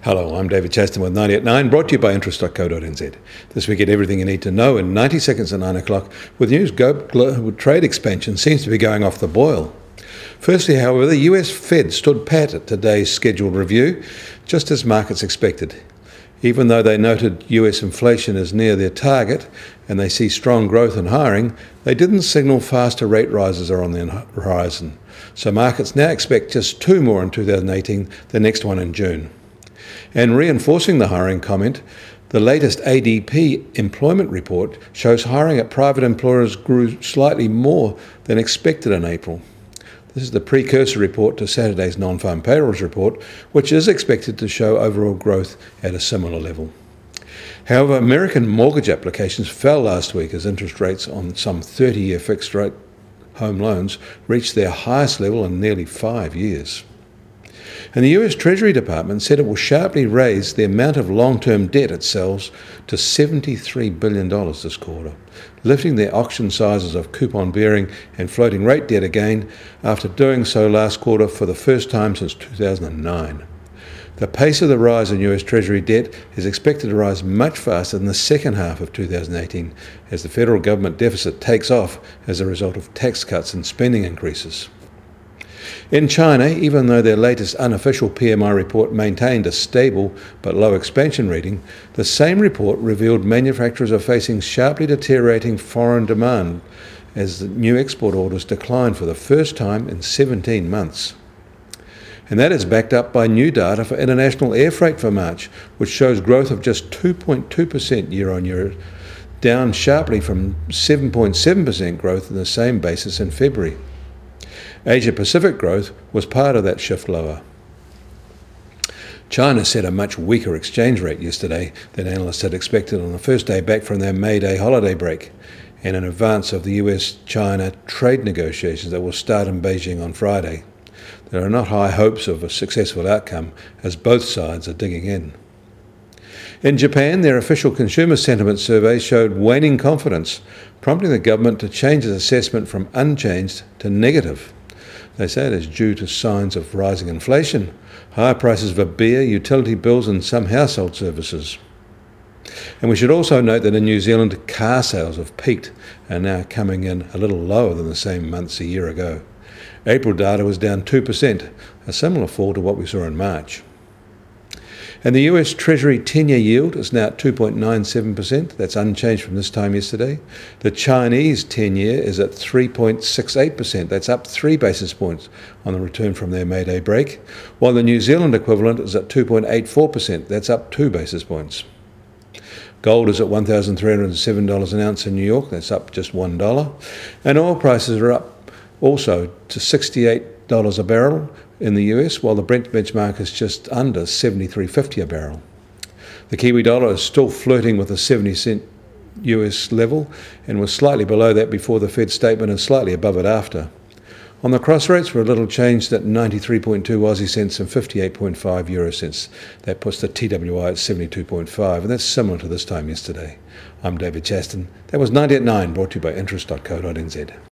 Hello, I'm David Chaston with 90 at 9, brought to you by interest.co.nz. This week at everything you need to know in 90 seconds at 9 o'clock, with news global trade expansion seems to be going off the boil. Firstly, however, the US Fed stood pat at today's scheduled review, just as markets expected. Even though they noted US inflation is near their target and they see strong growth in hiring, they didn't signal faster rate rises are on the horizon. So markets now expect just two more in 2018, the next one in June. And reinforcing the hiring comment, the latest ADP employment report shows hiring at private employers grew slightly more than expected in April. This is the precursor report to Saturday's non-farm payrolls report, which is expected to show overall growth at a similar level. However, American mortgage applications fell last week as interest rates on some 30-year fixed-rate home loans reached their highest level in nearly 5 years. And the US Treasury Department said it will sharply raise the amount of long-term debt it sells to $73 billion this quarter, lifting their auction sizes of coupon-bearing and floating rate debt again after doing so last quarter for the first time since 2009. The pace of the rise in US Treasury debt is expected to rise much faster in the second half of 2018 as the federal government deficit takes off as a result of tax cuts and spending increases. In China, even though their latest unofficial PMI report maintained a stable but low expansion reading, the same report revealed manufacturers are facing sharply deteriorating foreign demand as the new export orders decline for the first time in 17 months. And that is backed up by new data for international air freight for March, which shows growth of just 2.2% year-on-year, down sharply from 7.7% growth in the same basis in February. Asia-Pacific growth was part of that shift lower. China set a much weaker exchange rate yesterday than analysts had expected on the first day back from their May Day holiday break, and in advance of the US-China trade negotiations that will start in Beijing on Friday. There are not high hopes of a successful outcome, as both sides are digging in. In Japan, their official consumer sentiment survey showed waning confidence, prompting the government to change its assessment from unchanged to negative. They say it is due to signs of rising inflation, higher prices for beer, utility bills and some household services. And we should also note that in New Zealand, car sales have peaked and are now coming in a little lower than the same months a year ago. April data was down 2%, a similar fall to what we saw in March. And the US Treasury 10-year yield is now at 2.97%. That's unchanged from this time yesterday. The Chinese 10-year is at 3.68%. That's up 3 basis points on the return from their May Day break, while the New Zealand equivalent is at 2.84%. That's up 2 basis points. Gold is at $1,307 an ounce in New York. That's up just $1. And oil prices are up also to $68 a barrel in the US, while the Brent benchmark is just under $73.50 a barrel. The Kiwi dollar is still flirting with a 70-cent US level and was slightly below that before the Fed statement and slightly above it after. On the cross rates, we're a little changed at 93.2 Aussie cents and 58.5 euro cents. That puts the TWI at 72.5, and that's similar to this time yesterday. I'm David Chaston. That was 90 at 9, brought to you by interest.co.nz.